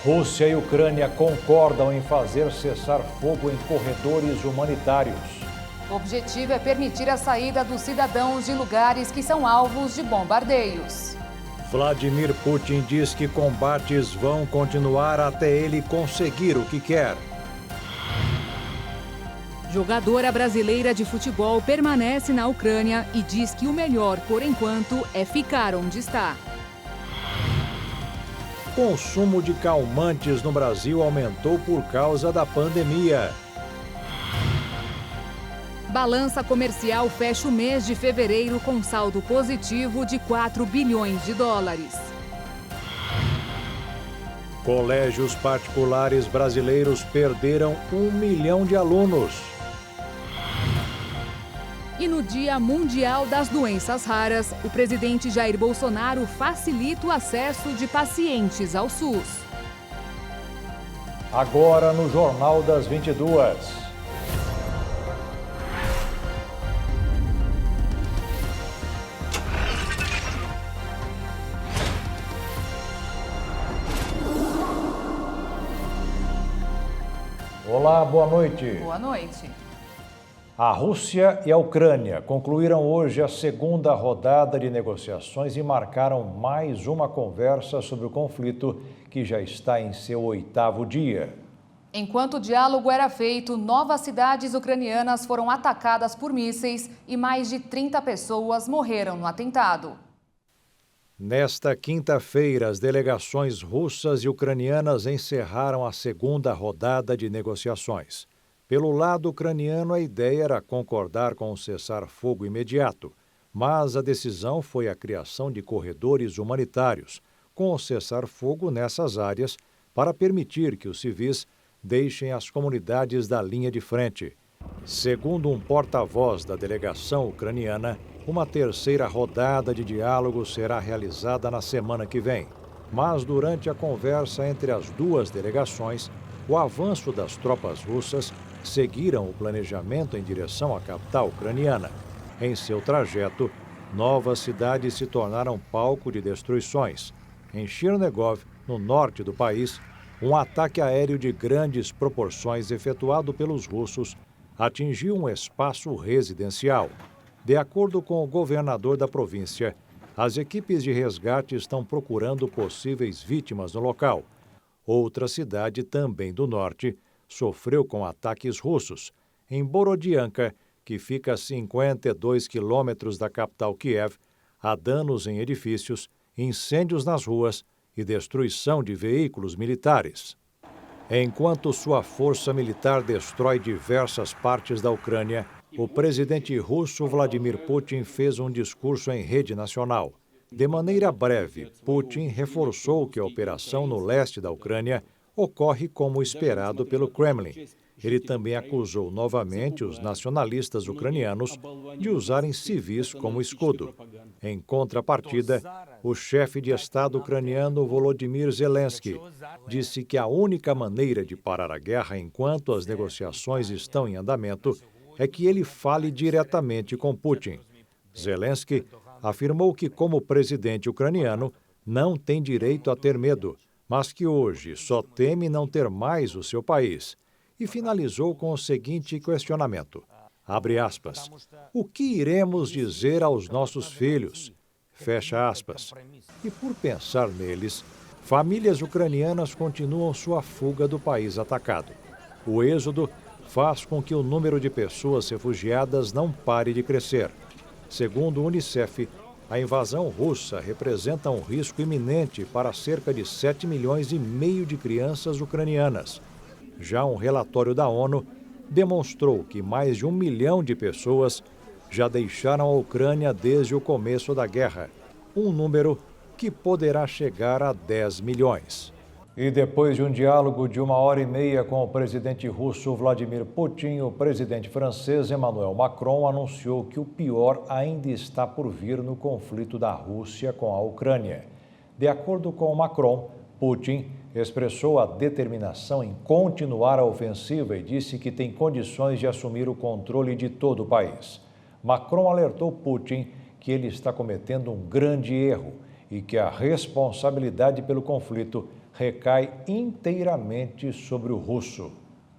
Rússia e Ucrânia concordam em fazer cessar fogo em corredores humanitários. O objetivo é permitir a saída dos cidadãos de lugares que são alvos de bombardeios. Vladimir Putin diz que combates vão continuar até ele conseguir o que quer. Jogadora brasileira de futebol permanece na Ucrânia e diz que o melhor, por enquanto, é ficar onde está. Consumo de calmantes no Brasil aumentou por causa da pandemia. Balança comercial fecha o mês de fevereiro com saldo positivo de 4 bilhões de dólares. Colégios particulares brasileiros perderam 1 milhão de alunos. E no Dia Mundial das Doenças Raras, o presidente Jair Bolsonaro facilita o acesso de pacientes ao SUS. Agora no Jornal das 22. Olá, boa noite. Boa noite. A Rússia e a Ucrânia concluíram hoje a segunda rodada de negociações e marcaram mais uma conversa sobre o conflito que já está em seu 8º dia. Enquanto o diálogo era feito, novas cidades ucranianas foram atacadas por mísseis e mais de 30 pessoas morreram no atentado. Nesta quinta-feira, as delegações russas e ucranianas encerraram a segunda rodada de negociações. Pelo lado ucraniano, a ideia era concordar com um cessar-fogo imediato, mas a decisão foi a criação de corredores humanitários, com o cessar-fogo nessas áreas, para permitir que os civis deixem as comunidades da linha de frente. Segundo um porta-voz da delegação ucraniana, uma terceira rodada de diálogo será realizada na semana que vem. Mas durante a conversa entre as duas delegações, o avanço das tropas russas seguiram o planejamento em direção à capital ucraniana. Em seu trajeto, novas cidades se tornaram palco de destruições. Em Chernigov, no norte do país, um ataque aéreo de grandes proporções efetuado pelos russos atingiu um espaço residencial. De acordo com o governador da província, as equipes de resgate estão procurando possíveis vítimas no local. Outra cidade, também do norte, sofreu com ataques russos. Em Borodianka, que fica a 52 quilômetros da capital Kiev, há danos em edifícios, incêndios nas ruas e destruição de veículos militares. Enquanto sua força militar destrói diversas partes da Ucrânia, o presidente russo Vladimir Putin fez um discurso em rede nacional. De maneira breve, Putin reforçou que a operação no leste da Ucrânia ocorre como esperado pelo Kremlin. Ele também acusou novamente os nacionalistas ucranianos de usarem civis como escudo. Em contrapartida, o chefe de Estado ucraniano Volodymyr Zelensky disse que a única maneira de parar a guerra enquanto as negociações estão em andamento é que ele fale diretamente com Putin. Zelensky afirmou que, como presidente ucraniano, não tem direito a ter medo, mas que hoje só teme não ter mais o seu país. E finalizou com o seguinte questionamento, abre aspas, o que iremos dizer aos nossos filhos? Fecha aspas. E por pensar neles, famílias ucranianas continuam sua fuga do país atacado. O êxodo faz com que o número de pessoas refugiadas não pare de crescer. Segundo o Unicef, a invasão russa representa um risco iminente para cerca de 7 milhões e meio de crianças ucranianas. Já um relatório da ONU demonstrou que mais de 1 milhão de pessoas já deixaram a Ucrânia desde o começo da guerra, um número que poderá chegar a 10 milhões. E depois de um diálogo de 1h30 com o presidente russo Vladimir Putin, o presidente francês Emmanuel Macron anunciou que o pior ainda está por vir no conflito da Rússia com a Ucrânia. De acordo com Macron, Putin expressou a determinação em continuar a ofensiva e disse que tem condições de assumir o controle de todo o país. Macron alertou Putin que ele está cometendo um grande erro e que a responsabilidade pelo conflito recai inteiramente sobre o russo.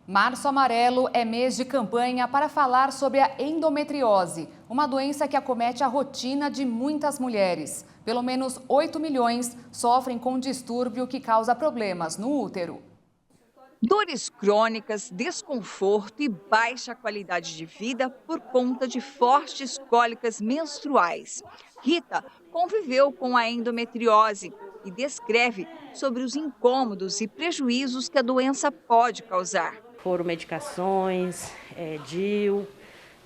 Março Amarelo é mês de campanha para falar sobre a endometriose, uma doença que acomete a rotina de muitas mulheres. Pelo menos 8 milhões sofrem com um distúrbio que causa problemas no útero. Dores crônicas, desconforto e baixa qualidade de vida por conta de fortes cólicas menstruais. Rita conviveu com a endometriose e descreve sobre os incômodos e prejuízos que a doença pode causar. Foram medicações, DIU,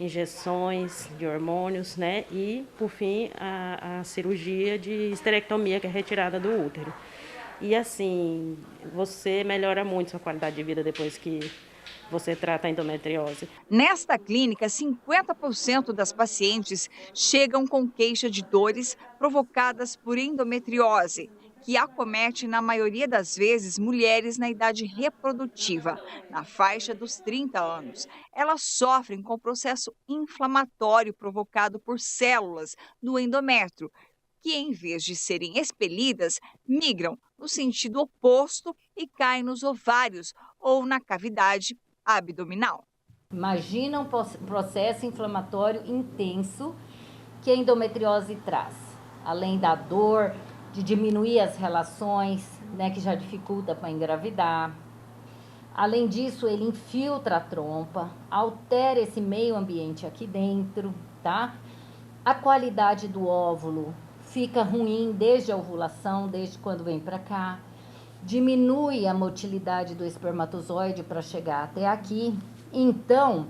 injeções de hormônios, né? E, por fim, a cirurgia de esterectomia, que é retirada do útero. E assim, você melhora muito sua qualidade de vida depois que você trata a endometriose. Nesta clínica, 50% das pacientes chegam com queixa de dores provocadas por endometriose, que acomete, na maioria das vezes, mulheres na idade reprodutiva, na faixa dos 30 anos. Elas sofrem com o processo inflamatório provocado por células do endométrio, que, em vez de serem expelidas, migram no sentido oposto e caem nos ovários ou na cavidade abdominal. Imagina um processo inflamatório intenso que a endometriose traz, além da dor, de diminuir as relações, né, que já dificulta para engravidar. Além disso, ele infiltra a trompa, altera esse meio ambiente aqui dentro, tá? A qualidade do óvulo fica ruim desde a ovulação, desde quando vem para cá. Diminui a motilidade do espermatozoide para chegar até aqui. Então,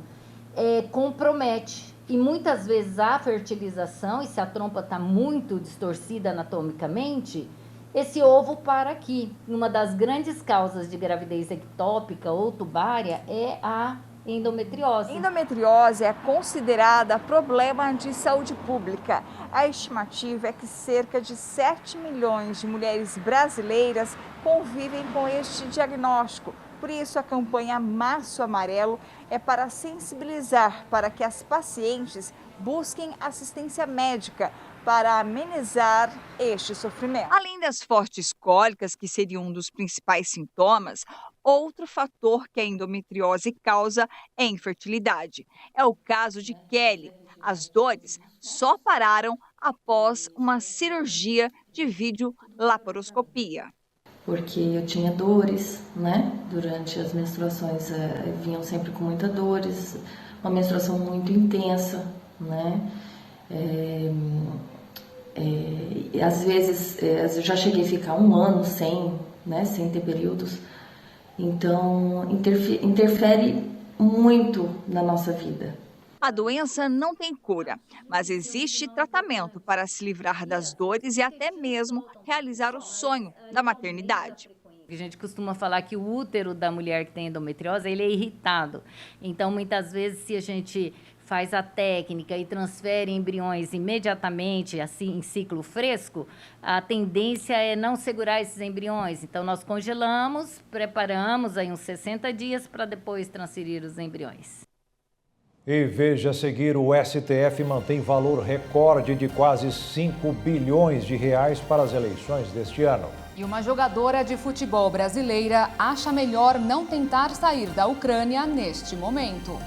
compromete. E muitas vezes a fertilização, e se a trompa está muito distorcida anatomicamente, esse ovo para aqui. Uma das grandes causas de gravidez ectópica ou tubária é a endometriose. Endometriose é considerada problema de saúde pública. A estimativa é que cerca de 7 milhões de mulheres brasileiras convivem com este diagnóstico. Por isso, a campanha Março Amarelo é para sensibilizar para que as pacientes busquem assistência médica para amenizar este sofrimento. Além das fortes cólicas, que seriam um dos principais sintomas, outro fator que a endometriose causa é a infertilidade. É o caso de Kelly. As dores só pararam após uma cirurgia de videolaparoscopia. Porque eu tinha dores, né? Durante as menstruações vinham sempre com muitas dores, uma menstruação muito intensa, né? Às vezes eu já cheguei a ficar um ano sem ter períodos, então interfere muito na nossa vida. A doença não tem cura, mas existe tratamento para se livrar das dores e até mesmo realizar o sonho da maternidade. A gente costuma falar que o útero da mulher que tem endometriose, ele é irritado. Então, muitas vezes, se a gente faz a técnica e transfere embriões imediatamente, assim, em ciclo fresco, a tendência é não segurar esses embriões. Então, nós congelamos, preparamos aí uns 60 dias para depois transferir os embriões. E veja a seguir, o STF mantém valor recorde de quase 5 bilhões de reais para as eleições deste ano. E uma jogadora de futebol brasileira acha melhor não tentar sair da Ucrânia neste momento.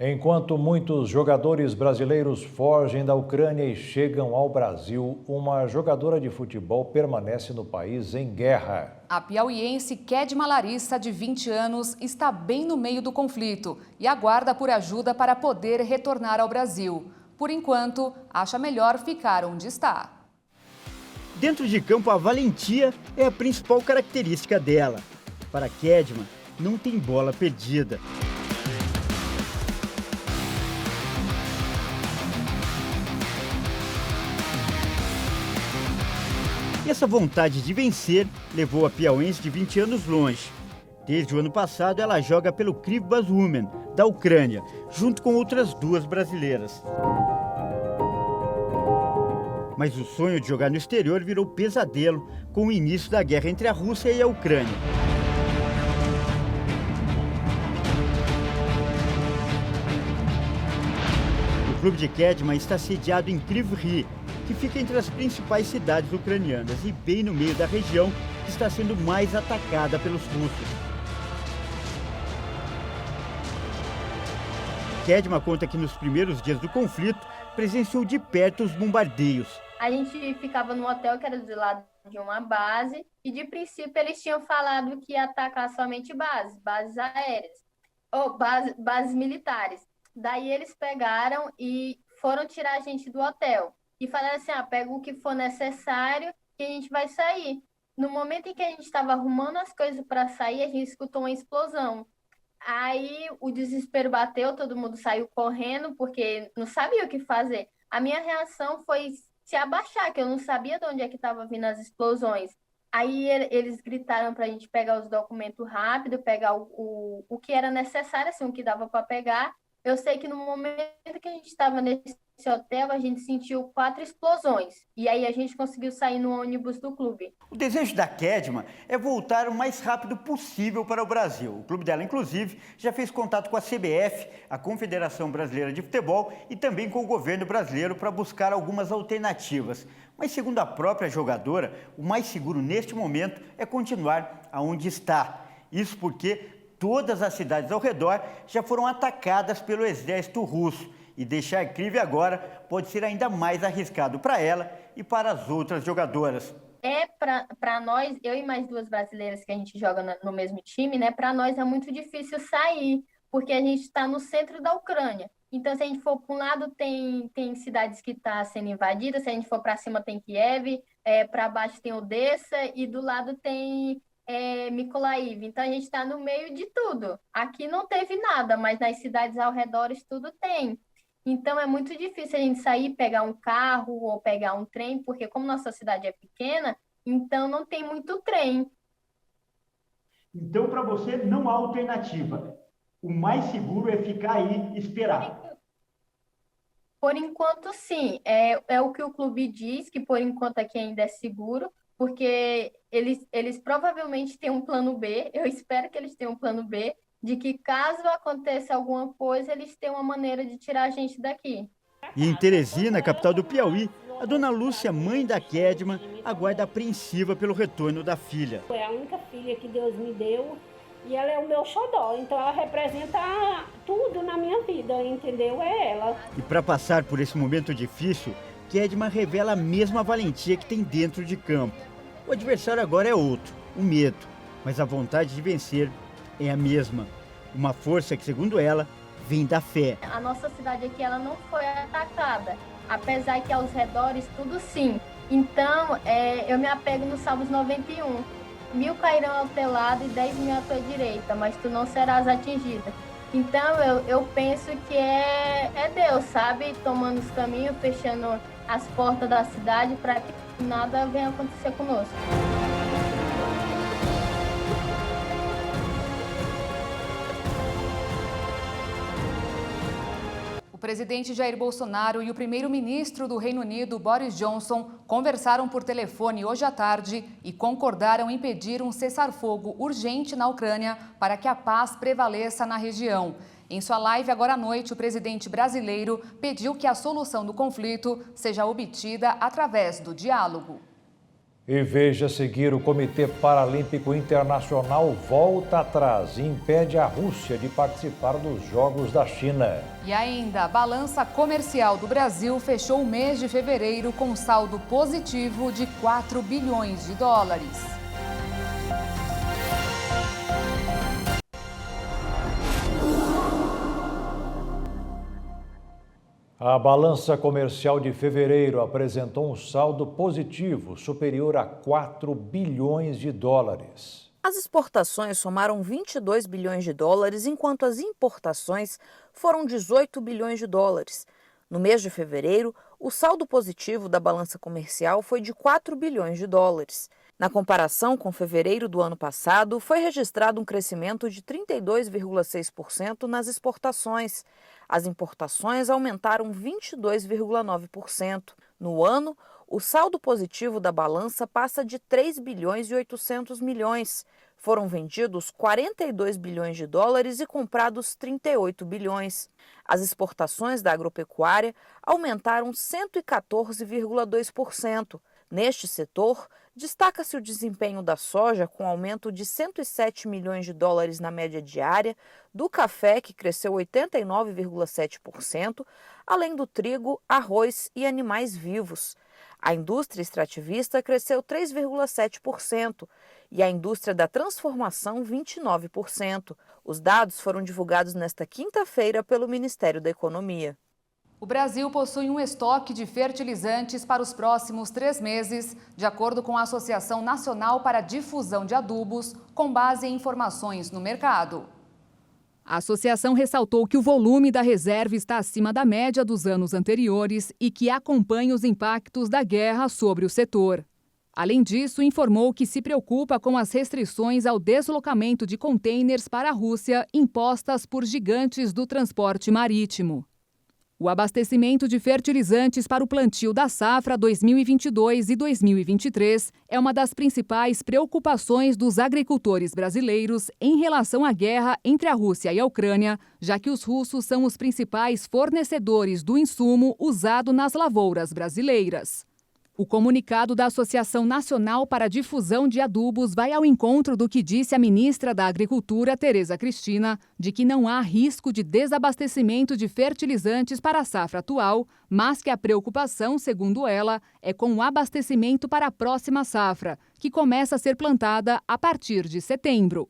Enquanto muitos jogadores brasileiros fogem da Ucrânia e chegam ao Brasil, uma jogadora de futebol permanece no país em guerra. A piauiense Kedma Larissa, de 20 anos, está bem no meio do conflito e aguarda por ajuda para poder retornar ao Brasil. Por enquanto, acha melhor ficar onde está. Dentro de campo, a valentia é a principal característica dela. Para Kedma, não tem bola perdida. E essa vontade de vencer levou a piauiense de 20 anos longe. Desde o ano passado, ela joga pelo Krivbas Women, da Ucrânia, junto com outras duas brasileiras. Mas o sonho de jogar no exterior virou pesadelo com o início da guerra entre a Rússia e a Ucrânia. clube de Kedma está sediado em Kryvyi, que fica entre as principais cidades ucranianas e bem no meio da região que está sendo mais atacada pelos russos. Kedma conta que nos primeiros dias do conflito presenciou de perto os bombardeios. A gente ficava no hotel que era do lado de uma base e de princípio eles tinham falado que ia atacar somente bases aéreas ou bases militares. Daí eles pegaram e foram tirar a gente do hotel e falaram assim, pega o que for necessário que a gente vai sair. No momento em que a gente estava arrumando as coisas para sair, a gente escutou uma explosão. Aí o desespero bateu, todo mundo saiu correndo porque não sabia o que fazer. A minha reação foi se abaixar, que eu não sabia de onde é que estavam vindo as explosões. Aí eles gritaram para a gente pegar os documentos rápido, pegar o que era necessário, assim, o que dava para pegar. Eu sei que no momento que a gente estava nesse hotel, a gente sentiu 4 explosões. E aí a gente conseguiu sair no ônibus do clube. O desejo da Kedma é voltar o mais rápido possível para o Brasil. O clube dela, inclusive, já fez contato com a CBF, a Confederação Brasileira de Futebol, e também com o governo brasileiro para buscar algumas alternativas. Mas, segundo a própria jogadora, o mais seguro neste momento é continuar aonde está. Isso porque todas as cidades ao redor já foram atacadas pelo exército russo. E deixar Kryvyi agora pode ser ainda mais arriscado para ela e para as outras jogadoras. Para nós, eu e mais 2 brasileiras que a gente joga no mesmo time, né? Para nós é muito difícil sair, porque a gente está no centro da Ucrânia. Então, se a gente for para um lado, tem cidades que estão sendo invadidas, se a gente for para cima tem Kiev, para baixo tem Odessa e do lado tem Mykolaiv. Então, a gente está no meio de tudo. Aqui não teve nada, mas nas cidades ao redor tudo tem. Então, é muito difícil a gente sair, pegar um carro ou pegar um trem, porque como nossa cidade é pequena, então não tem muito trem. Então, para você, não há alternativa. O mais seguro é ficar aí e esperar. Por enquanto, sim. É o que o clube diz, que por enquanto aqui ainda é seguro, porque eles provavelmente têm um plano B, eu espero que eles tenham um plano B, de que caso aconteça alguma coisa, eles têm uma maneira de tirar a gente daqui. E em Teresina, capital do Piauí, a dona Lúcia, mãe da Kedma, aguarda apreensiva pelo retorno da filha. É a única filha que Deus me deu e ela é o meu xodó, então ela representa tudo na minha vida, entendeu? É ela. E para passar por esse momento difícil, Kedma revela a mesma valentia que tem dentro de campo. O adversário agora é outro, o medo, mas a vontade de vencer é a mesma. Uma força que, segundo ela, vem da fé. A nossa cidade aqui ela não foi atacada, apesar que aos redores tudo sim. Então, eu me apego no Salmos 91. 1000 cairão ao teu lado e 10.000 à tua direita, mas tu não serás atingida. Então, eu penso que é Deus, sabe? Tomando os caminhos, fechando as portas da cidade para que nada venha acontecer conosco. O presidente Jair Bolsonaro e o primeiro-ministro do Reino Unido, Boris Johnson, conversaram por telefone hoje à tarde e concordaram em pedir um cessar-fogo urgente na Ucrânia para que a paz prevaleça na região. Em sua live agora à noite, o presidente brasileiro pediu que a solução do conflito seja obtida através do diálogo. E veja a seguir, o Comitê Paralímpico Internacional volta atrás e impede a Rússia de participar dos Jogos da China. E ainda, a balança comercial do Brasil fechou o mês de fevereiro com um saldo positivo de 4 bilhões de dólares. A balança comercial de fevereiro apresentou um saldo positivo superior a 4 bilhões de dólares. As exportações somaram 22 bilhões de dólares, enquanto as importações foram 18 bilhões de dólares. No mês de fevereiro, o saldo positivo da balança comercial foi de 4 bilhões de dólares. Na comparação com fevereiro do ano passado, foi registrado um crescimento de 32,6% nas exportações. As importações aumentaram 22,9%. No ano, o saldo positivo da balança passa de 3 bilhões e 800 milhões. Foram vendidos 42 bilhões de dólares e comprados 38 bilhões. As exportações da agropecuária aumentaram 114,2%. Neste setor, destaca-se o desempenho da soja, com aumento de 107 milhões de dólares na média diária, do café, que cresceu 89,7%, além do trigo, arroz e animais vivos. A indústria extrativista cresceu 3,7% e a indústria da transformação 29%. Os dados foram divulgados nesta quinta-feira pelo Ministério da Economia. O Brasil possui um estoque de fertilizantes para os próximos 3 meses, de acordo com a Associação Nacional para a Difusão de Adubos, com base em informações no mercado. A associação ressaltou que o volume da reserva está acima da média dos anos anteriores e que acompanha os impactos da guerra sobre o setor. Além disso, informou que se preocupa com as restrições ao deslocamento de contêineres para a Rússia impostas por gigantes do transporte marítimo. O abastecimento de fertilizantes para o plantio da safra 2022 e 2023 é uma das principais preocupações dos agricultores brasileiros em relação à guerra entre a Rússia e a Ucrânia, já que os russos são os principais fornecedores do insumo usado nas lavouras brasileiras. O comunicado da Associação Nacional para a Difusão de Adubos vai ao encontro do que disse a ministra da Agricultura, Tereza Cristina, de que não há risco de desabastecimento de fertilizantes para a safra atual, mas que a preocupação, segundo ela, é com o abastecimento para a próxima safra, que começa a ser plantada a partir de setembro.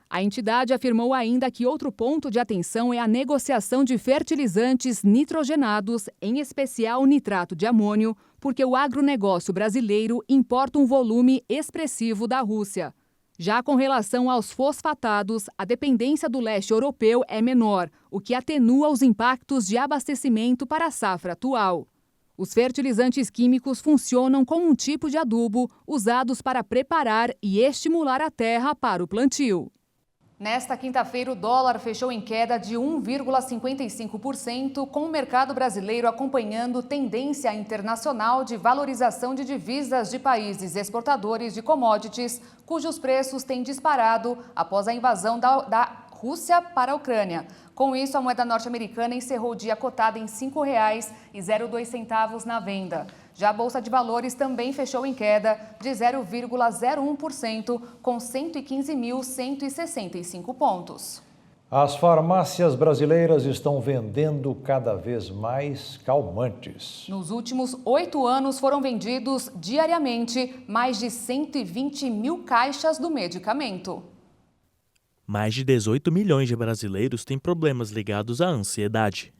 A entidade afirmou ainda que outro ponto de atenção é a negociação de fertilizantes nitrogenados, em especial nitrato de amônio, porque o agronegócio brasileiro importa um volume expressivo da Rússia. Já com relação aos fosfatados, a dependência do leste europeu é menor, o que atenua os impactos de abastecimento para a safra atual. Os fertilizantes químicos funcionam como um tipo de adubo usados para preparar e estimular a terra para o plantio. Nesta quinta-feira, o dólar fechou em queda de 1,55%, com o mercado brasileiro acompanhando tendência internacional de valorização de divisas de países exportadores de commodities, cujos preços têm disparado após a invasão da Rússia para a Ucrânia. Com isso, a moeda norte-americana encerrou o dia cotada em R$ 5,02 na venda. Já a Bolsa de Valores também fechou em queda de 0,01%, com 115.165 pontos. As farmácias brasileiras estão vendendo cada vez mais calmantes. Nos últimos 8 anos foram vendidos diariamente mais de 120 mil caixas do medicamento. Mais de 18 milhões de brasileiros têm problemas ligados à ansiedade.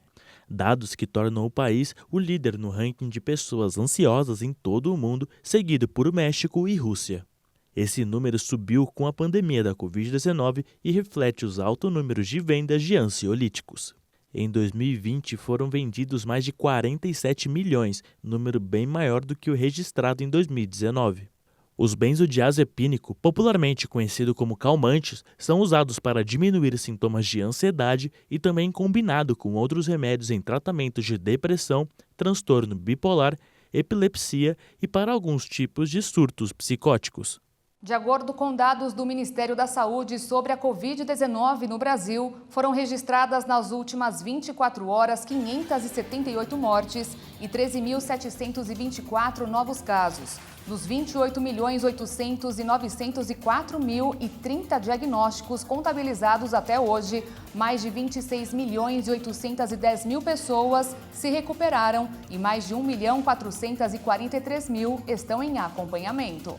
Dados que tornam o país o líder no ranking de pessoas ansiosas em todo o mundo, seguido por México e Rússia. Esse número subiu com a pandemia da Covid-19 e reflete os altos números de vendas de ansiolíticos. Em 2020, foram vendidos mais de 47 milhões, número bem maior do que o registrado em 2019. Os benzodiazepínicos, popularmente conhecido como calmantes, são usados para diminuir sintomas de ansiedade e também combinado com outros remédios em tratamentos de depressão, transtorno bipolar, epilepsia e para alguns tipos de surtos psicóticos. De acordo com dados do Ministério da Saúde sobre a Covid-19 no Brasil, foram registradas nas últimas 24 horas 578 mortes e 13.724 novos casos. Dos 28.800.904.030 diagnósticos contabilizados até hoje, mais de 26.810.000 pessoas se recuperaram e mais de 1.443.000 estão em acompanhamento.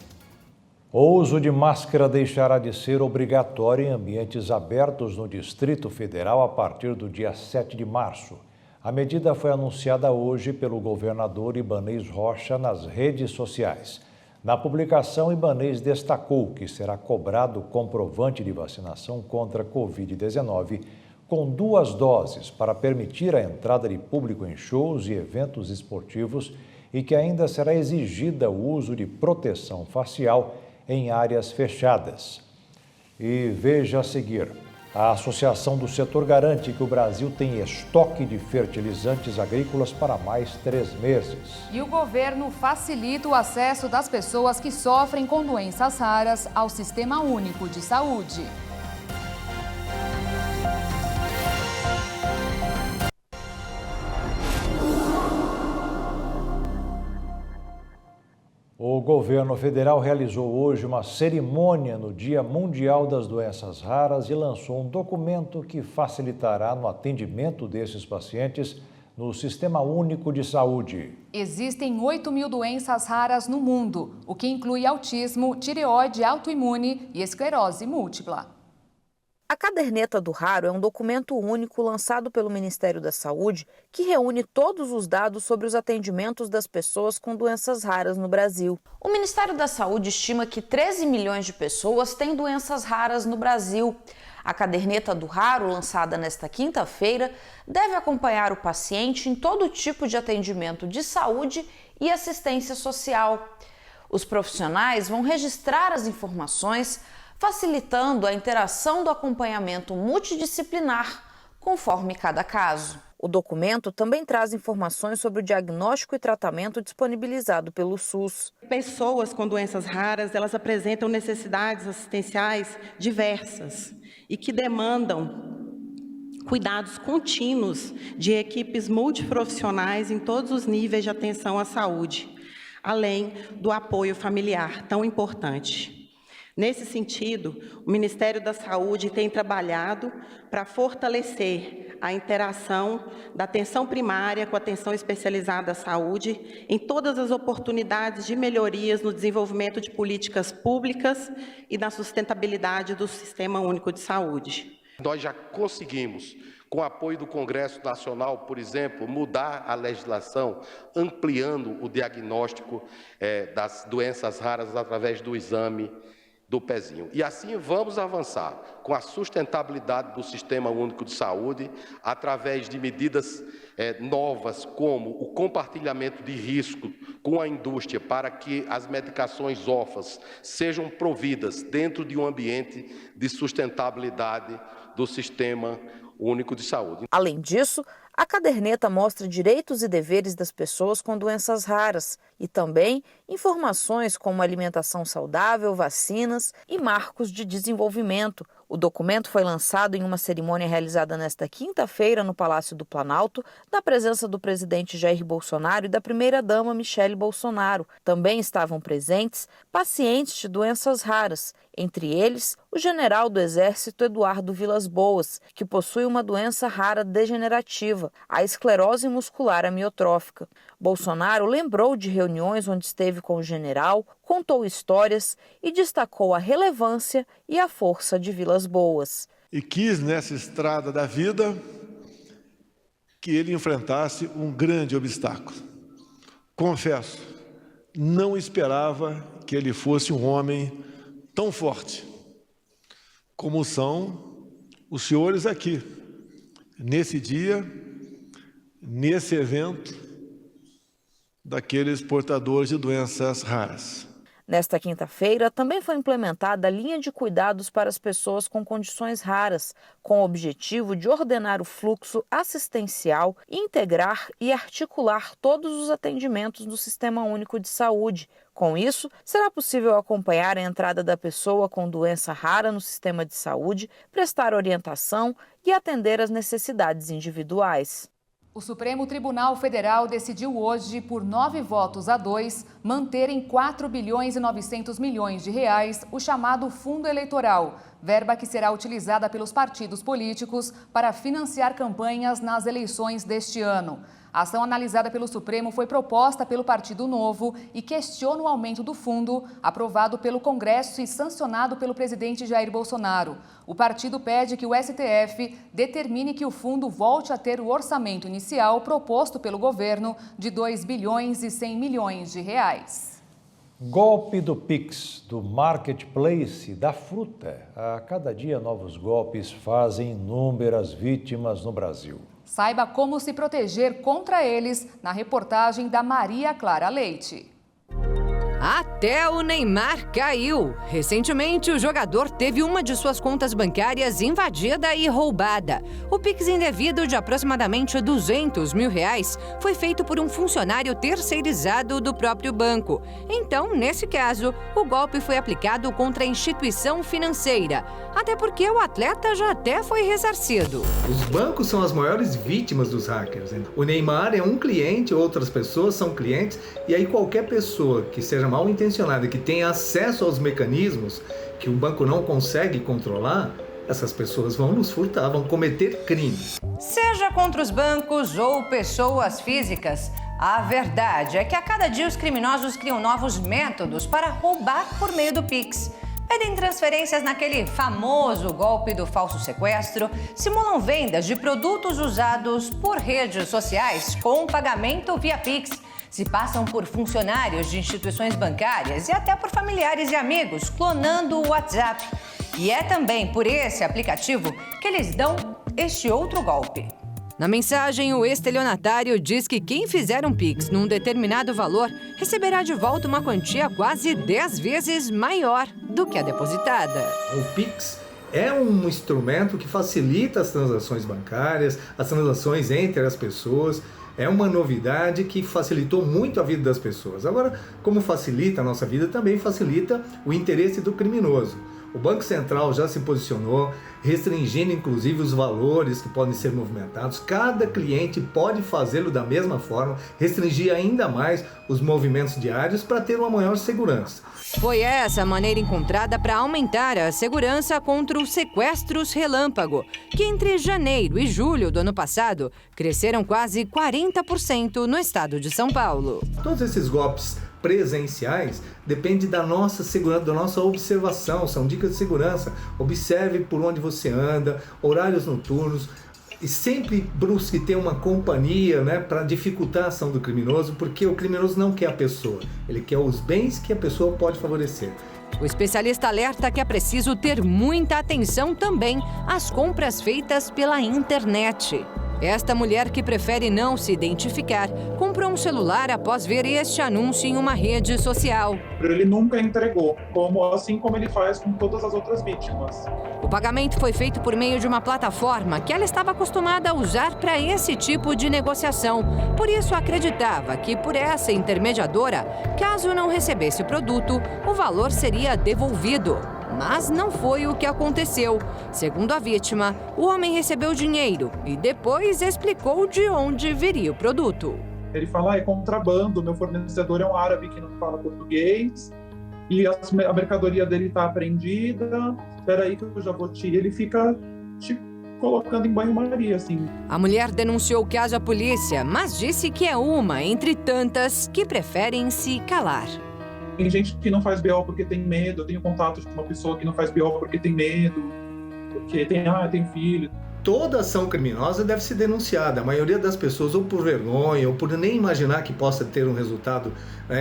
O uso de máscara deixará de ser obrigatório em ambientes abertos no Distrito Federal a partir do dia 7 de março. A medida foi anunciada hoje pelo governador Ibanez Rocha nas redes sociais. Na publicação, Ibanez destacou que será cobrado o comprovante de vacinação contra a Covid-19 com 2 doses para permitir a entrada de público em shows e eventos esportivos e que ainda será exigida o uso de proteção facial em áreas fechadas. E veja a seguir, A Associação do Setor garante que o Brasil tem estoque de fertilizantes agrícolas para mais 3 meses. E o governo facilita o acesso das pessoas que sofrem com doenças raras ao Sistema Único de Saúde. O governo federal realizou hoje uma cerimônia no Dia Mundial das Doenças Raras e lançou um documento que facilitará no atendimento desses pacientes no Sistema Único de Saúde. Existem 8.000 doenças raras no mundo, o que inclui autismo, tireoide autoimune e esclerose múltipla. A Caderneta do Raro é um documento único lançado pelo Ministério da Saúde que reúne todos os dados sobre os atendimentos das pessoas com doenças raras no Brasil. O Ministério da Saúde estima que 13 milhões de pessoas têm doenças raras no Brasil. A Caderneta do Raro, lançada nesta quinta-feira, deve acompanhar o paciente em todo tipo de atendimento de saúde e assistência social. Os profissionais vão registrar as informações, facilitando a interação do acompanhamento multidisciplinar, conforme cada caso. O documento também traz informações sobre o diagnóstico e tratamento disponibilizado pelo SUS. Pessoas com doenças raras, elas apresentam necessidades assistenciais diversas e que demandam cuidados contínuos de equipes multiprofissionais em todos os níveis de atenção à saúde, além do apoio familiar, tão importante. Nesse sentido, o Ministério da Saúde tem trabalhado para fortalecer a interação da atenção primária com a atenção especializada à saúde em todas as oportunidades de melhorias no desenvolvimento de políticas públicas e na sustentabilidade do Sistema Único de Saúde. Nós já conseguimos, com o apoio do Congresso Nacional, por exemplo, mudar a legislação, ampliando o diagnóstico das doenças raras através do exame do pezinho. E assim vamos avançar com a sustentabilidade do Sistema Único de Saúde, através de medidas novas, como o compartilhamento de risco com a indústria, para que as medicações órfãs sejam providas dentro de um ambiente de sustentabilidade do Sistema Único de Saúde. Além disso, a caderneta mostra direitos e deveres das pessoas com doenças raras e também informações como alimentação saudável, vacinas e marcos de desenvolvimento. O documento foi lançado em uma cerimônia realizada nesta quinta-feira no Palácio do Planalto, na presença do presidente Jair Bolsonaro e da primeira-dama Michele Bolsonaro. Também estavam presentes pacientes de doenças raras, entre eles o general do Exército Eduardo Vilas Boas, que possui uma doença rara degenerativa, a esclerose muscular amiotrófica. Bolsonaro lembrou de reuniões onde esteve com o general, contou histórias e destacou a relevância e a força de Vilas Boas. E quis, nessa estrada da vida, que ele enfrentasse um grande obstáculo. Confesso, não esperava que ele fosse um homem tão forte como são os senhores aqui, nesse dia, nesse evento daqueles portadores de doenças raras. Nesta quinta-feira, também foi implementada a linha de cuidados para as pessoas com condições raras, com o objetivo de ordenar o fluxo assistencial, integrar e articular todos os atendimentos do Sistema Único de Saúde. Com isso, será possível acompanhar a entrada da pessoa com doença rara no sistema de saúde, prestar orientação e atender às necessidades individuais. O Supremo Tribunal Federal decidiu hoje, por 9-2, manter em 4 bilhões e 900 milhões de reais o chamado Fundo Eleitoral, verba que será utilizada pelos partidos políticos para financiar campanhas nas eleições deste ano. A ação analisada pelo Supremo foi proposta pelo Partido Novo e questiona o aumento do fundo, aprovado pelo Congresso e sancionado pelo presidente Jair Bolsonaro. O partido pede que o STF determine que o fundo volte a ter o orçamento inicial proposto pelo governo de 2 bilhões e 100 milhões de reais. Golpe do Pix, do Marketplace, da fruta. A cada dia, novos golpes fazem inúmeras vítimas no Brasil. Saiba como se proteger contra eles na reportagem da Maria Clara Leite. Até o Neymar caiu. Recentemente, o jogador teve uma de suas contas bancárias invadida e roubada. O Pix indevido de aproximadamente R$200 mil foi feito por um funcionário terceirizado do próprio banco. Então, nesse caso, o golpe foi aplicado contra a instituição financeira. Até porque o atleta já até foi ressarcido. Os bancos são as maiores vítimas dos hackers. O Neymar é um cliente, outras pessoas são clientes, e aí qualquer pessoa que seja mal intencionada, que tenha acesso aos mecanismos que o banco não consegue controlar, essas pessoas vão nos furtar, vão cometer crime. Seja contra os bancos ou pessoas físicas, a verdade é que a cada dia os criminosos criam novos métodos para roubar por meio do Pix. Pedem transferências naquele famoso golpe do falso sequestro, simulam vendas de produtos usados por redes sociais com pagamento via Pix, se passam por funcionários de instituições bancárias e até por familiares e amigos, clonando o WhatsApp. E é também por esse aplicativo que eles dão este outro golpe. Na mensagem, o estelionatário diz que quem fizer um Pix num determinado valor receberá de volta uma quantia quase 10 vezes maior do que a depositada. O Pix é um instrumento que facilita as transações bancárias, as transações entre as pessoas. É uma novidade que facilitou muito a vida das pessoas. Agora, como facilita a nossa vida, também facilita o interesse do criminoso. O Banco Central já se posicionou, restringindo inclusive os valores que podem ser movimentados. Cada cliente pode fazê-lo da mesma forma, restringir ainda mais os movimentos diários para ter uma maior segurança. Foi essa a maneira encontrada para aumentar a segurança contra os sequestros relâmpago, que entre janeiro e julho do ano passado cresceram quase 40% no estado de São Paulo. Todos esses golpes presenciais dependem da nossa segurança, da nossa observação, são dicas de segurança. Observe por onde você anda, horários noturnos, e sempre busque ter uma companhia, para dificultar a ação do criminoso, porque o criminoso não quer a pessoa, ele quer os bens que a pessoa pode favorecer. O especialista alerta que é preciso ter muita atenção também às compras feitas pela internet. Esta mulher, que prefere não se identificar, comprou um celular após ver este anúncio em uma rede social. Ele nunca entregou, assim como ele faz com todas as outras vítimas. O pagamento foi feito por meio de uma plataforma que ela estava acostumada a usar para esse tipo de negociação. Por isso, acreditava que por essa intermediadora, caso não recebesse o produto, o valor seria devolvido. Mas não foi o que aconteceu. Segundo a vítima, o homem recebeu dinheiro e depois explicou de onde viria o produto. Ele fala, é contrabando, meu fornecedor é um árabe que não fala português e a mercadoria dele está apreendida, espera aí que eu já vou te... Ele fica te colocando em banho-maria, assim. A mulher denunciou o caso à polícia, mas disse que é uma entre tantas que preferem se calar. Tem gente que não faz BO porque tem medo. Eu tenho contato com uma pessoa que não faz BO porque tem medo, porque tem filho. Toda ação criminosa deve ser denunciada. A maioria das pessoas, ou por vergonha, ou por nem imaginar que possa ter um resultado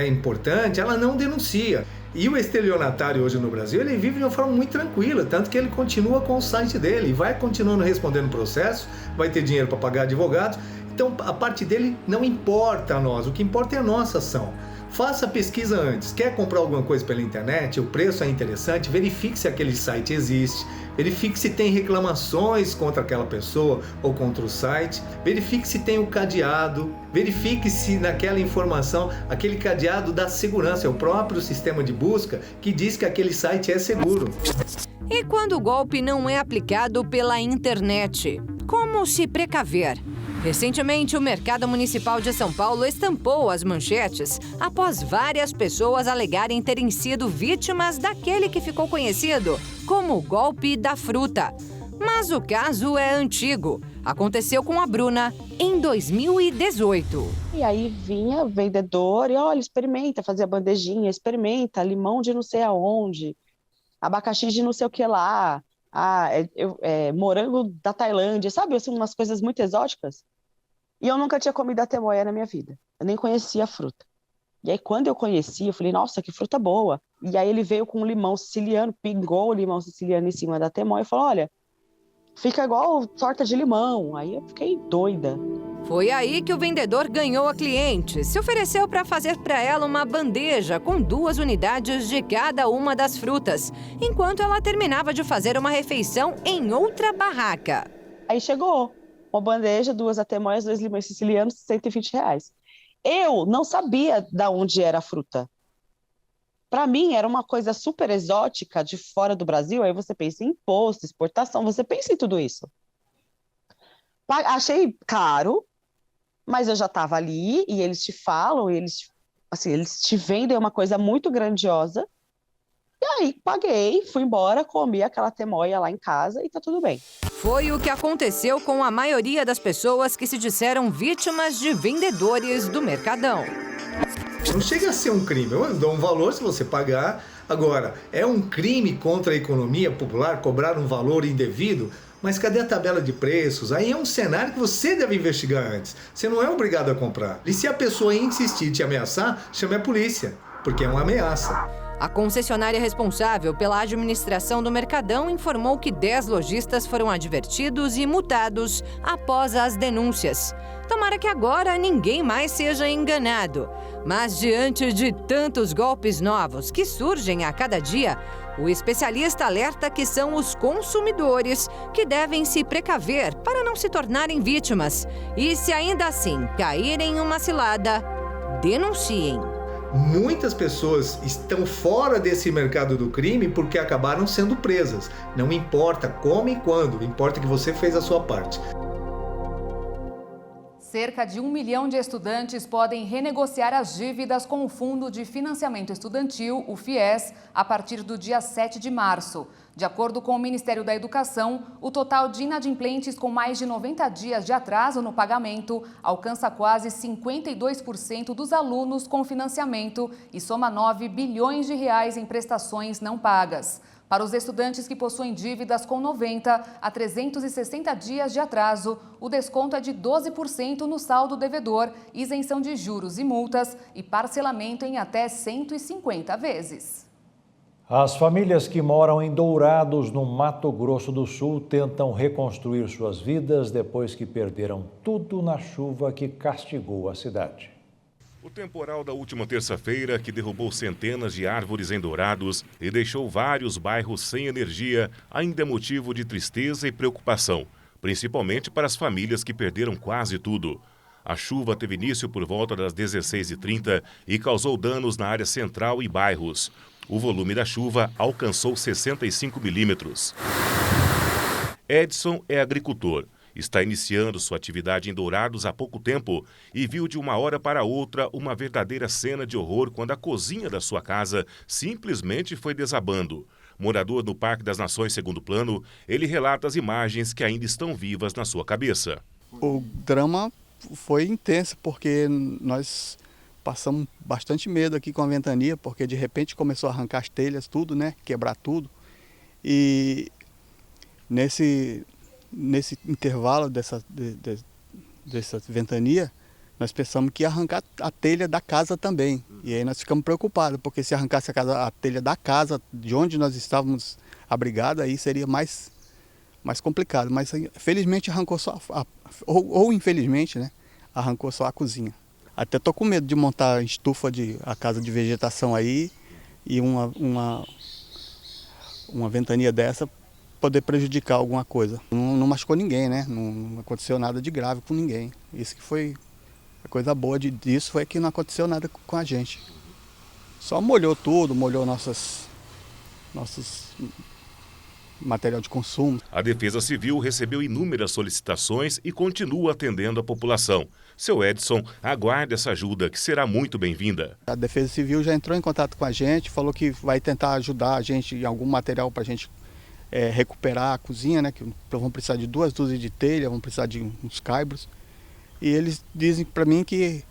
importante, ela não denuncia. E o estelionatário hoje no Brasil, ele vive de uma forma muito tranquila, tanto que ele continua com o site dele, vai continuando respondendo processo, vai ter dinheiro para pagar advogados. Então, a parte dele não importa a nós, o que importa é a nossa ação. Faça a pesquisa antes. Quer comprar alguma coisa pela internet? O preço é interessante? Verifique se aquele site existe. Verifique se tem reclamações contra aquela pessoa ou contra o site. Verifique se tem o cadeado. Verifique se naquela informação, aquele cadeado dá segurança. É o próprio sistema de busca que diz que aquele site é seguro. E quando o golpe não é aplicado pela internet? Como se precaver? Recentemente, o Mercado Municipal de São Paulo estampou as manchetes após várias pessoas alegarem terem sido vítimas daquele que ficou conhecido como o golpe da fruta. Mas o caso é antigo. Aconteceu com a Bruna em 2018. E aí vinha vendedor e, olha, experimenta, fazia bandejinha, experimenta, limão de não sei aonde, abacaxi de não sei o que lá, morango da Tailândia, sabe? Assim, umas coisas muito exóticas. E eu nunca tinha comido atemoia na minha vida. Eu nem conhecia a fruta. E aí, quando eu conheci, eu falei, nossa, que fruta boa. E aí ele veio com um limão siciliano, pingou o limão siciliano em cima da atemoia e falou, olha, fica igual torta de limão. Aí eu fiquei doida. Foi aí que o vendedor ganhou a cliente. Se ofereceu para fazer para ela uma bandeja com 2 unidades de cada uma das frutas, enquanto ela terminava de fazer uma refeição em outra barraca. Aí chegou uma bandeja, 2 atemoias, 2 limões sicilianos, R$120. Eu não sabia de onde era a fruta. Para mim, era uma coisa super exótica de fora do Brasil. Aí você pensa em imposto, exportação, você pensa em tudo isso. Achei caro, mas eu já estava ali e eles te falam, eles te vendem uma coisa muito grandiosa. E aí paguei, fui embora, comi aquela temoia lá em casa e tá tudo bem. Foi o que aconteceu com a maioria das pessoas que se disseram vítimas de vendedores do Mercadão. Não chega a ser um crime, eu dou um valor se você pagar. Agora, é um crime contra a economia popular cobrar um valor indevido? Mas cadê a tabela de preços? Aí é um cenário que você deve investigar antes. Você não é obrigado a comprar. E se a pessoa insistir e te ameaçar, chame a polícia, porque é uma ameaça. A concessionária responsável pela administração do Mercadão informou que 10 lojistas foram advertidos e multados após as denúncias. Tomara que agora ninguém mais seja enganado. Mas diante de tantos golpes novos que surgem a cada dia, o especialista alerta que são os consumidores que devem se precaver para não se tornarem vítimas. E se ainda assim caírem em uma cilada, denunciem. Muitas pessoas estão fora desse mercado do crime porque acabaram sendo presas. Não importa como e quando, importa que você fez a sua parte. Cerca de 1 milhão de estudantes podem renegociar as dívidas com o Fundo de Financiamento Estudantil, o FIES, a partir do dia 7 de março. De acordo com o Ministério da Educação, o total de inadimplentes com mais de 90 dias de atraso no pagamento alcança quase 52% dos alunos com financiamento e soma 9 bilhões de reais em prestações não pagas. Para os estudantes que possuem dívidas com 90 a 360 dias de atraso, o desconto é de 12% no saldo devedor, isenção de juros e multas e parcelamento em até 150 vezes. As famílias que moram em Dourados, no Mato Grosso do Sul, tentam reconstruir suas vidas depois que perderam tudo na chuva que castigou a cidade. O temporal da última terça-feira, que derrubou centenas de árvores em Dourados e deixou vários bairros sem energia, ainda é motivo de tristeza e preocupação, principalmente para as famílias que perderam quase tudo. A chuva teve início por volta das 16h30 e causou danos na área central e bairros. O volume da chuva alcançou 65 milímetros. Edson é agricultor. Está iniciando sua atividade em Dourados há pouco tempo e viu de uma hora para outra uma verdadeira cena de horror quando a cozinha da sua casa simplesmente foi desabando. Morador no Parque das Nações Segundo Plano, ele relata as imagens que ainda estão vivas na sua cabeça. O drama foi intenso porque nós passamos bastante medo aqui com a ventania, porque de repente começou a arrancar as telhas, tudo, né? Quebrar tudo. E nesse intervalo dessa ventania, nós pensamos que ia arrancar a telha da casa também. E aí nós ficamos preocupados, porque se arrancasse a telha da casa, de onde nós estávamos abrigados, aí seria mais complicado. Mas felizmente arrancou só, ou infelizmente, né, arrancou só a cozinha. Até estou com medo de montar a casa de vegetação aí e uma ventania dessa poder prejudicar alguma coisa. Não machucou ninguém, né? Não aconteceu nada de grave com ninguém. Isso que foi a coisa boa disso, foi que não aconteceu nada com a gente. Só molhou tudo, molhou nossos material de consumo. A Defesa Civil recebeu inúmeras solicitações e continua atendendo a população. Seu Edson aguarda essa ajuda, que será muito bem-vinda. A Defesa Civil já entrou em contato com a gente, falou que vai tentar ajudar a gente em algum material para a gente recuperar a cozinha, né? Que vão precisar de 2 dúzias de telha, vão precisar de uns caibros. E eles dizem para mim que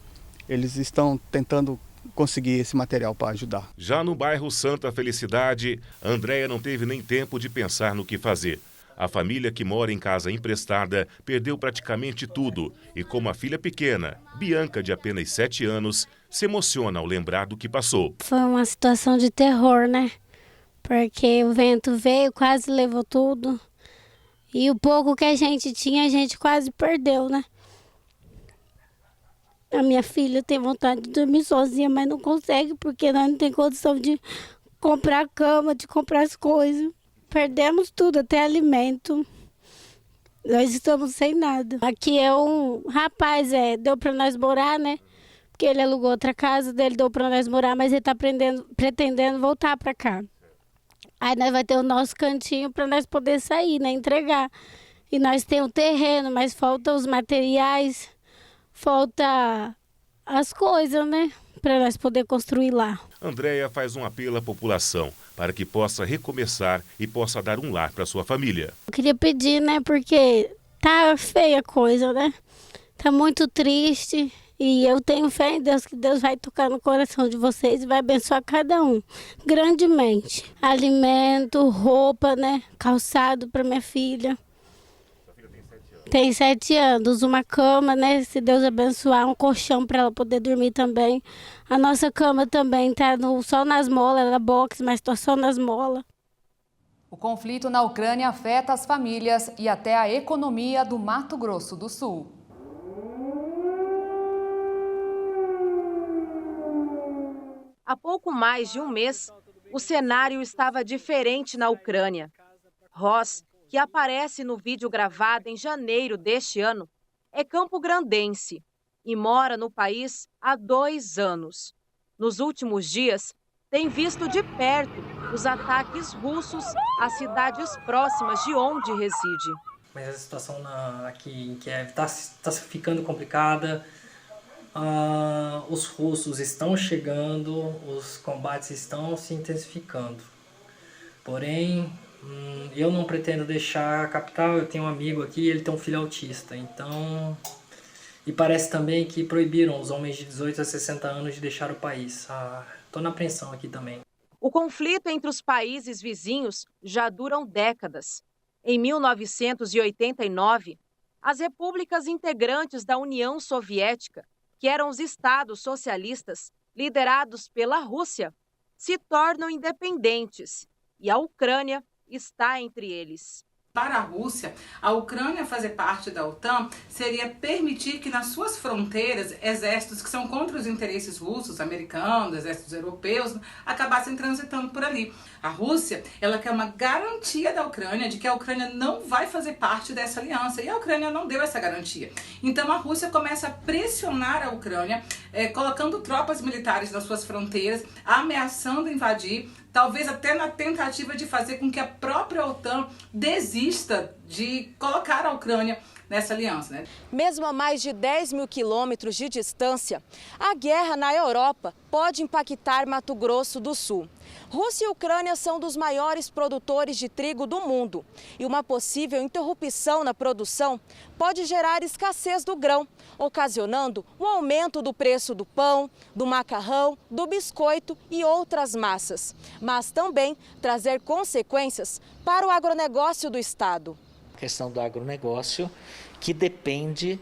eles estão tentando conseguir esse material para ajudar. Já no bairro Santa Felicidade, Andréia não teve nem tempo de pensar no que fazer. A família que mora em casa emprestada perdeu praticamente tudo e, como a filha pequena, Bianca, de apenas 7 anos, se emociona ao lembrar do que passou. Foi uma situação de terror, né? Porque o vento veio, quase levou tudo. E o pouco que a gente tinha, a gente quase perdeu, né? A minha filha tem vontade de dormir sozinha, mas não consegue porque nós não temos condição de comprar cama, de comprar as coisas. Perdemos tudo, até alimento. Nós estamos sem nada. Aqui é um rapaz, deu para nós morar, né? Porque ele alugou outra casa dele, deu para nós morar, mas ele está pretendendo voltar para cá. Aí nós vai ter o nosso cantinho para nós poder sair, né? Entregar. E nós temos o terreno, mas falta os materiais, falta as coisas, né? Para nós poder construir lá. Andréia faz um apelo à população para que possa recomeçar e possa dar um lar para sua família. Eu queria pedir, né? Porque tá feia a coisa, né? Tá muito triste. E eu tenho fé em Deus que Deus vai tocar no coração de vocês e vai abençoar cada um grandemente. Alimento, roupa, né? Calçado para minha filha. Tem 7 anos, uma cama, né? Se Deus abençoar, um colchão para ela poder dormir também. A nossa cama também tá só nas molas, ela é box, mas tá só nas molas. O conflito na Ucrânia afeta as famílias e até a economia do Mato Grosso do Sul. Há pouco mais de um mês, o cenário estava diferente na Ucrânia. Ross, que aparece no vídeo gravado em janeiro deste ano, é campograndense e mora no país há 2 anos. Nos últimos dias, tem visto de perto os ataques russos às cidades próximas de onde reside. Mas a situação aqui em Kiev está ficando complicada. Os russos estão chegando, os combates estão se intensificando. Porém, eu não pretendo deixar a capital. Eu tenho um amigo aqui, ele tem um filho autista. Então, e parece também que proibiram os homens de 18 a 60 anos de deixar o país. Estou na apreensão aqui também. O conflito entre os países vizinhos já duram décadas. Em 1989, as repúblicas integrantes da União Soviética, que eram os estados socialistas liderados pela Rússia, se tornam independentes e a Ucrânia está entre eles. Para a Rússia, a Ucrânia fazer parte da OTAN seria permitir que nas suas fronteiras exércitos que são contra os interesses russos, americanos, exércitos europeus, acabassem transitando por ali. A Rússia, ela quer uma garantia da Ucrânia de que a Ucrânia não vai fazer parte dessa aliança, e a Ucrânia não deu essa garantia. Então a Rússia começa a pressionar a Ucrânia, colocando tropas militares nas suas fronteiras, ameaçando invadir, talvez até na tentativa de fazer com que a própria OTAN desista de colocar a Ucrânia nessa aliança, né? Mesmo a mais de 10 mil quilômetros de distância, a guerra na Europa pode impactar Mato Grosso do Sul. Rússia e Ucrânia são dos maiores produtores de trigo do mundo e uma possível interrupção na produção pode gerar escassez do grão, ocasionando um aumento do preço do pão, do macarrão, do biscoito e outras massas, mas também trazer consequências para o agronegócio do estado. A questão do agronegócio, que depende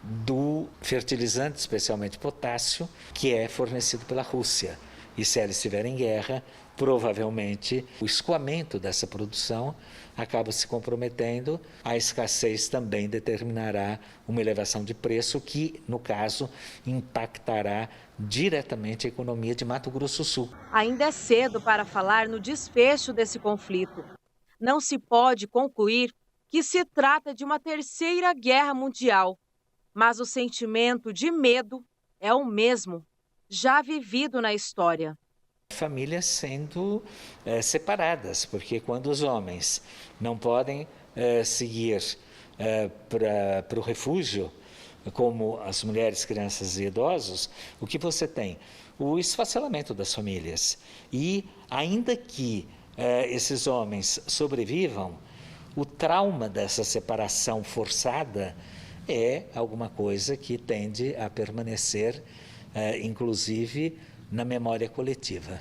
do fertilizante, especialmente potássio, que é fornecido pela Rússia. E se ela estiver em guerra, provavelmente o escoamento dessa produção acaba se comprometendo. A escassez também determinará uma elevação de preço que, no caso, impactará diretamente a economia de Mato Grosso do Sul. Ainda é cedo para falar no desfecho desse conflito. Não se pode concluir que se trata de uma terceira guerra mundial, mas o sentimento de medo é o mesmo, já vivido na história. Famílias sendo separadas, porque quando os homens não podem seguir para o refúgio, como as mulheres, crianças e idosos, o que você tem? O esfacelamento das famílias. E ainda que esses homens sobrevivam, o trauma dessa separação forçada é alguma coisa que tende a permanecer, inclusive, na memória coletiva.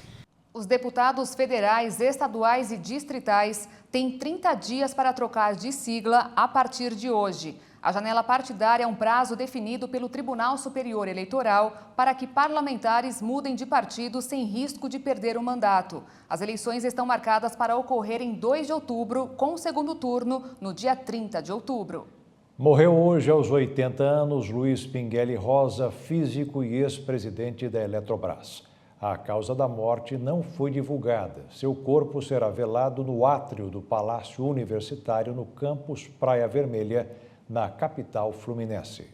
Os deputados federais, estaduais e distritais têm 30 dias para trocar de sigla a partir de hoje. A janela partidária é um prazo definido pelo Tribunal Superior Eleitoral para que parlamentares mudem de partido sem risco de perder o mandato. As eleições estão marcadas para ocorrer em 2 de outubro, com o segundo turno no dia 30 de outubro. Morreu hoje aos 80 anos Luiz Pinguelli Rosa, físico e ex-presidente da Eletrobras. A causa da morte não foi divulgada. Seu corpo será velado no átrio do Palácio Universitário no campus Praia Vermelha, na capital fluminense.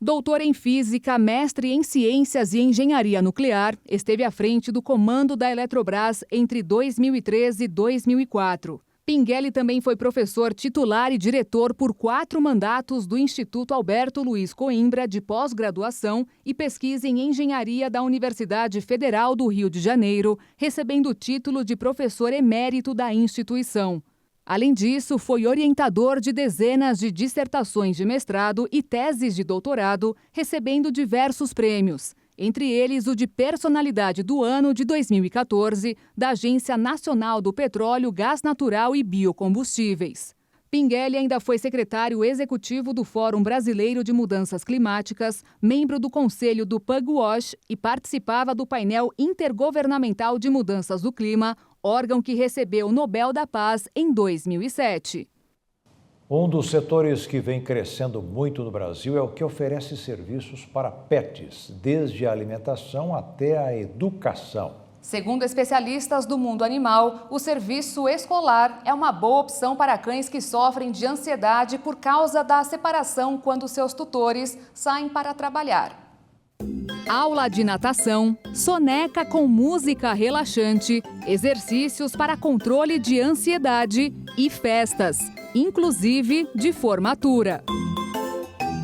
Doutor em Física, mestre em Ciências e Engenharia Nuclear, esteve à frente do comando da Eletrobras entre 2013 e 2004. Pinguelli também foi professor titular e diretor por 4 mandatos do Instituto Alberto Luiz Coimbra de pós-graduação e pesquisa em engenharia da Universidade Federal do Rio de Janeiro, recebendo o título de professor emérito da instituição. Além disso, foi orientador de dezenas de dissertações de mestrado e teses de doutorado, recebendo diversos prêmios, entre eles o de Personalidade do Ano de 2014, da Agência Nacional do Petróleo, Gás Natural e Biocombustíveis. Pinguelli ainda foi secretário executivo do Fórum Brasileiro de Mudanças Climáticas, membro do Conselho do Pugwash e participava do painel intergovernamental de mudanças do clima, órgão que recebeu o Nobel da Paz em 2007. Um dos setores que vem crescendo muito no Brasil é o que oferece serviços para pets, desde a alimentação até a educação. Segundo especialistas do mundo animal, o serviço escolar é uma boa opção para cães que sofrem de ansiedade por causa da separação quando seus tutores saem para trabalhar. Aula de natação, soneca com música relaxante, exercícios para controle de ansiedade e festas, inclusive de formatura.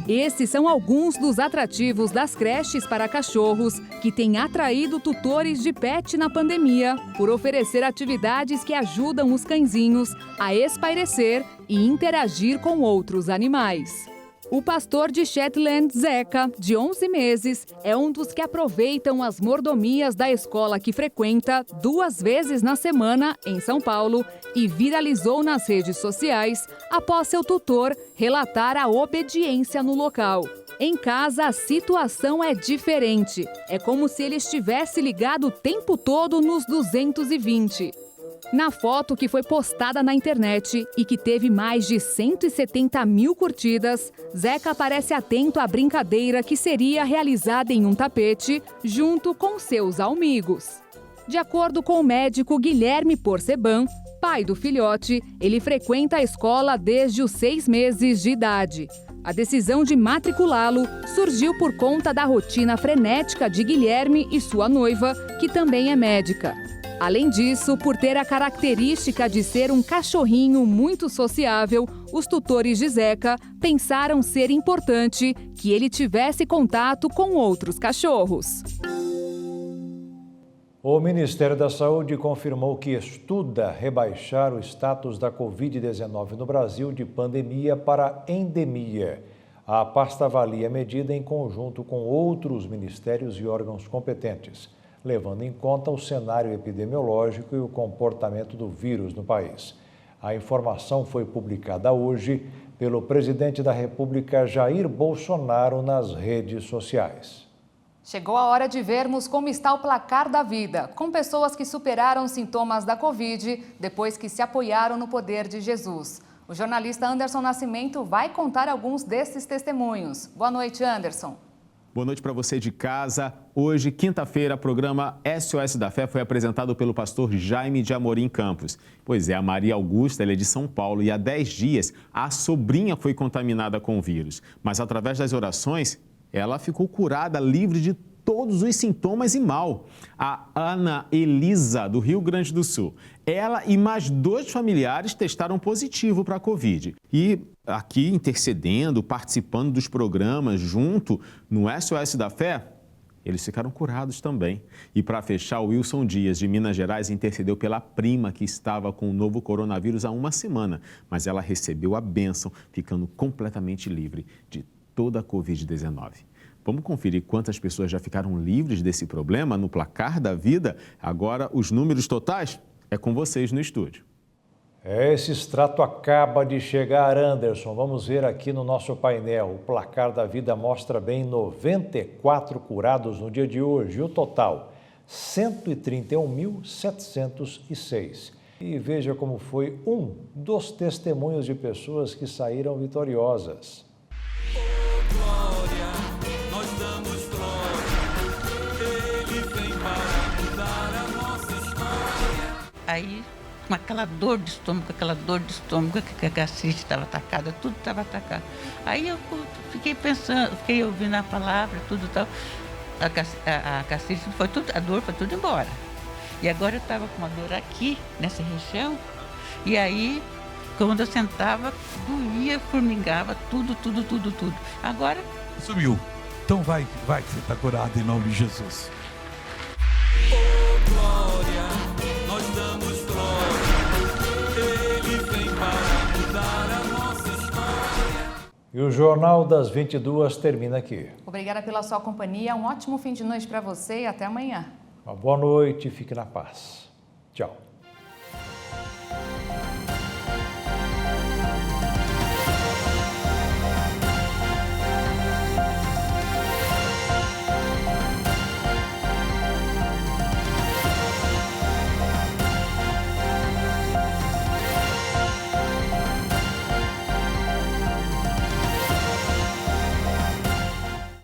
Esses são alguns dos atrativos das creches para cachorros que têm atraído tutores de pet na pandemia por oferecer atividades que ajudam os cãezinhos a espairecer e interagir com outros animais. O pastor de Shetland, Zeca, de 11 meses, é um dos que aproveitam as mordomias da escola que frequenta 2 vezes na semana em São Paulo e viralizou nas redes sociais após seu tutor relatar a obediência no local. Em casa, a situação é diferente. É como se ele estivesse ligado o tempo todo nos 220. Na foto que foi postada na internet e que teve mais de 170 mil curtidas, Zeca aparece atento à brincadeira que seria realizada em um tapete junto com seus amigos. De acordo com o médico Guilherme Porceban, pai do filhote, ele frequenta a escola desde os 6 meses de idade. A decisão de matriculá-lo surgiu por conta da rotina frenética de Guilherme e sua noiva, que também é médica. Além disso, por ter a característica de ser um cachorrinho muito sociável, os tutores de Zeca pensaram ser importante que ele tivesse contato com outros cachorros. O Ministério da Saúde confirmou que estuda rebaixar o status da Covid-19 no Brasil de pandemia para endemia. A pasta avalia a medida em conjunto com outros ministérios e órgãos competentes, levando em conta o cenário epidemiológico e o comportamento do vírus no país. A informação foi publicada hoje pelo presidente da República, Jair Bolsonaro, nas redes sociais. Chegou a hora de vermos como está o placar da vida, com pessoas que superaram sintomas da Covid depois que se apoiaram no poder de Jesus. O jornalista Anderson Nascimento vai contar alguns desses testemunhos. Boa noite, Anderson. Boa noite para você de casa. Hoje, quinta-feira, o programa SOS da Fé foi apresentado pelo pastor Jaime de Amorim Campos. Pois é, a Maria Augusta, ela é de São Paulo e há 10 dias a sobrinha foi contaminada com o vírus. Mas através das orações, ela ficou curada, livre de todos os sintomas e mal. A Ana Elisa, do Rio Grande do Sul. Ela e mais 2 familiares testaram positivo para a Covid. E aqui intercedendo, participando dos programas junto no SOS da Fé, eles ficaram curados também. E para fechar, o Wilson Dias, de Minas Gerais, intercedeu pela prima que estava com o novo coronavírus há 1 semana. Mas ela recebeu a bênção, ficando completamente livre de toda a Covid-19. Vamos conferir quantas pessoas já ficaram livres desse problema no placar da vida? Agora, os números totais é com vocês no estúdio. Esse extrato acaba de chegar, Anderson. Vamos ver aqui no nosso painel. O placar da vida mostra bem 94 curados no dia de hoje. E o total, 131.706. E veja como foi um dos testemunhos de pessoas que saíram vitoriosas. Aí, com aquela dor de estômago, que a gastrite estava atacada, tudo estava atacado. Aí eu fiquei pensando, fiquei ouvindo a palavra, tudo tal. A gastrite foi tudo, a dor foi tudo embora. E agora eu estava com uma dor aqui, nessa região, e aí, quando eu sentava, doía, formigava, tudo. Agora... Sumiu. Então vai que você está curado em nome de Jesus. Oh, glória, nós damos glória, Ele vem para mudar a nossa história. E o Jornal das 22 termina aqui. Obrigada pela sua companhia, um ótimo fim de noite para você e até amanhã. Uma boa noite e fique na paz. Tchau.